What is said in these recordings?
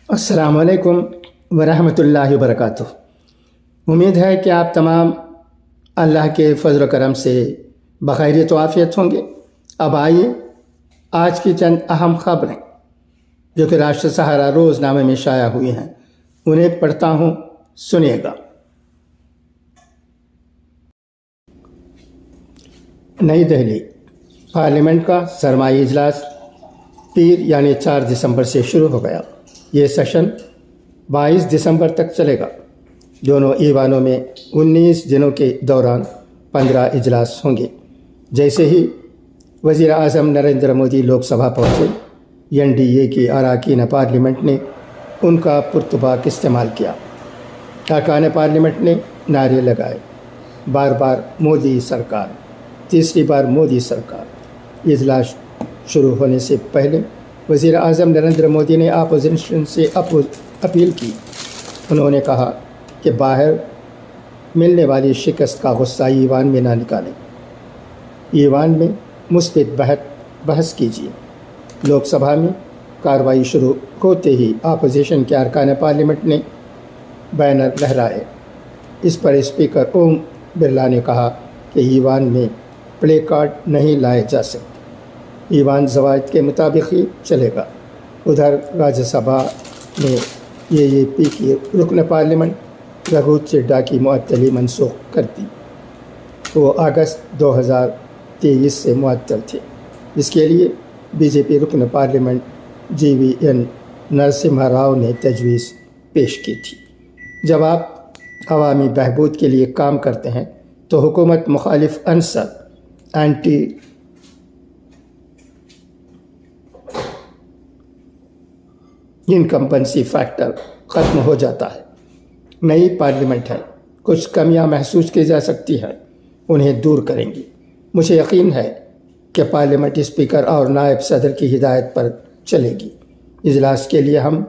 السلام علیکم ورحمۃ اللہ وبرکاتہ۔ امید ہے کہ آپ تمام اللہ کے فضل و کرم سے بخیریت و عافیت ہوں گے۔ اب آئیے آج کی چند اہم خبریں جو کہ راشٹر سہارا روز نامے میں شائع ہوئی ہیں انہیں پڑھتا ہوں، سنیے گا۔ نئی دہلی، پارلیمنٹ کا سرمائی اجلاس پیر یعنی 4 دسمبر سے شروع ہو گیا۔ یہ سیشن 22 دسمبر تک چلے گا۔ دونوں ایوانوں میں 19 دنوں کے دوران 15 اجلاس ہوں گے۔ جیسے ہی وزیر اعظم نریندر مودی لوک سبھا پہنچے، NDA کے اراکین پارلیمنٹ نے ان کا پرتپاک استعمال کیا۔ ارکان پارلیمنٹ نے نعرے لگائے، بار بار مودی سرکار، تیسری بار مودی سرکار۔ اجلاس شروع ہونے سے پہلے وزیر اعظم نریندر مودی نے اپوزیشن سے اپیل کی۔ انہوں نے کہا کہ باہر ملنے والی شکست کا غصہ ایوان میں نہ نکالیں، ایوان میں مثبت بحث کیجیے۔ لوک سبھا میں کارروائی شروع ہوتے ہی اپوزیشن کے ارکان پارلیمنٹ نے بینر لہرائے۔ اس پر اسپیکر اوم برلا نے کہا کہ ایوان میں پلے کارڈ نہیں لائے جا سکتے، ایوان ضوابط کے مطابق ہی چلے گا۔ ادھر راجیہ سبھا نے AAP کی رکن پارلیمنٹ رگھو چڈھا کی معطلی منسوخ کر دی۔ وہ اگست 2023 سے معطل تھے، جس کے لیے BJP رکن پارلیمنٹ GVN نرسمہا راؤ نے تجویز پیش کی تھی۔ جب آپ عوامی بہبود کے لیے کام کرتے ہیں تو حکومت مخالف عنصر اینٹی انکمبنسی فیکٹر ختم ہو جاتا ہے۔ نئی پارلیمنٹ ہے، کچھ کمیاں محسوس کی جا سکتی ہیں، انہیں دور کریں گی۔ مجھے یقین ہے کہ پارلیمنٹ اسپیکر اور نائب صدر کی ہدایت پر چلے گی۔ اجلاس کے لیے ہم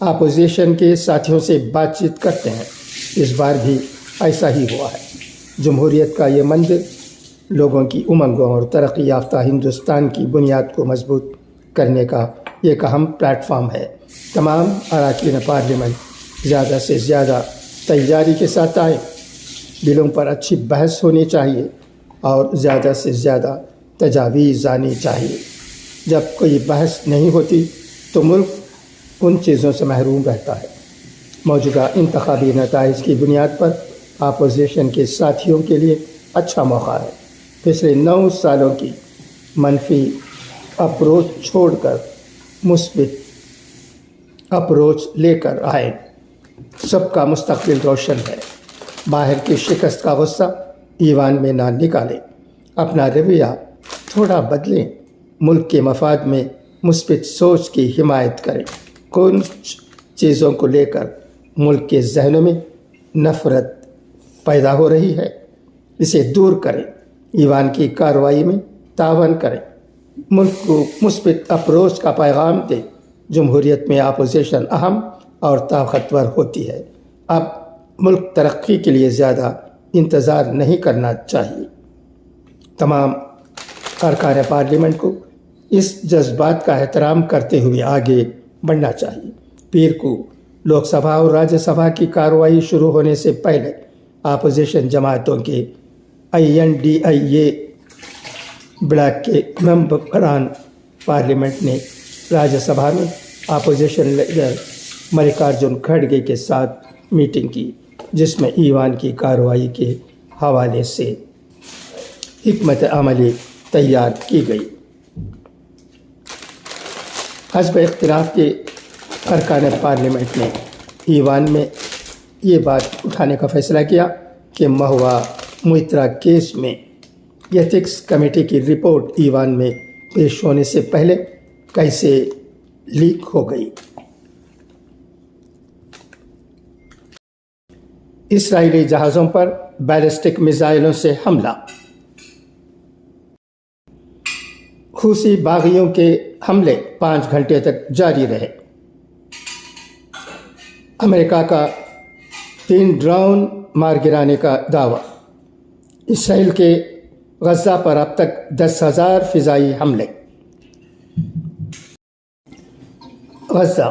اپوزیشن کے ساتھیوں سے بات چیت کرتے ہیں، اس بار بھی ایسا ہی ہوا ہے۔ جمہوریت کا یہ منظر لوگوں کی امنگوں اور ترقی یافتہ ہندوستان کی بنیاد کو مضبوط کرنے کا ایک اہم پلیٹ فارم ہے۔ تمام اراکین پارلیمنٹ زیادہ سے زیادہ تیاری کے ساتھ آئیں۔ بلوں پر اچھی بحث ہونی چاہیے اور زیادہ سے زیادہ تجاویز آنی چاہیے۔ جب کوئی بحث نہیں ہوتی تو ملک ان چیزوں سے محروم رہتا ہے۔ موجودہ انتخابی نتائج کی بنیاد پر اپوزیشن کے ساتھیوں کے لیے اچھا موقع ہے۔ پچھلے 9 سالوں کی منفی اپروچ چھوڑ کر مثبت اپروچ لے کر آئیں۔ سب کا مستقبل روشن ہے۔ باہر کی شکست کا غصہ ایوان میں نہ نکالیں، اپنا رویہ تھوڑا بدلیں، ملک کے مفاد میں مثبت سوچ کی حمایت کریں۔ کچھ چیزوں کو لے کر ملک کے ذہنوں میں نفرت پیدا ہو رہی ہے، اسے دور کریں، ایوان کی کارروائی میں تعاون کریں، ملک کو مثبت اپروچ کا پیغام دیں۔ جمہوریت میں اپوزیشن اہم اور طاقتور ہوتی ہے۔ اب ملک ترقی کے لیے زیادہ انتظار نہیں کرنا چاہیے۔ تمام ارکان پارلیمنٹ کو اس جذبات کا احترام کرتے ہوئے آگے بڑھنا چاہیے۔ پیر کو لوک سبھا اور راجیہ سبھا کی کارروائی شروع ہونے سے پہلے اپوزیشن جماعتوں کے INDIA بلاک کے ممبران پارلیمنٹ نے راجیہ سبھا میں اپوزیشن لیڈر ملکارجن کھڑگے کے ساتھ میٹنگ کی، جس میں ایوان کی کارروائی کے حوالے سے حکمت عملی تیار کی گئی۔ حزب اختلاف کے ارکان پارلیمنٹ نے ایوان میں یہ بات اٹھانے کا فیصلہ کیا کہ مہوا موئترا کیس میں ایتھکس کمیٹی کی رپورٹ ایوان میں پیش ہونے سے پہلے کیسے لیک ہو گئی۔ اسرائیلی جہازوں پر بیلسٹک میزائلوں سے حملہ۔ حوثی باغیوں کے حملے 5 گھنٹے تک جاری رہے۔ امریکہ کا 3 ڈرون مار گرانے کا دعویٰ۔ اسرائیل کے غزہ پر اب تک 10,000 فضائی حملے۔ غزہ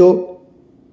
2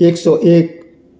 101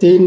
3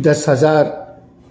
10,000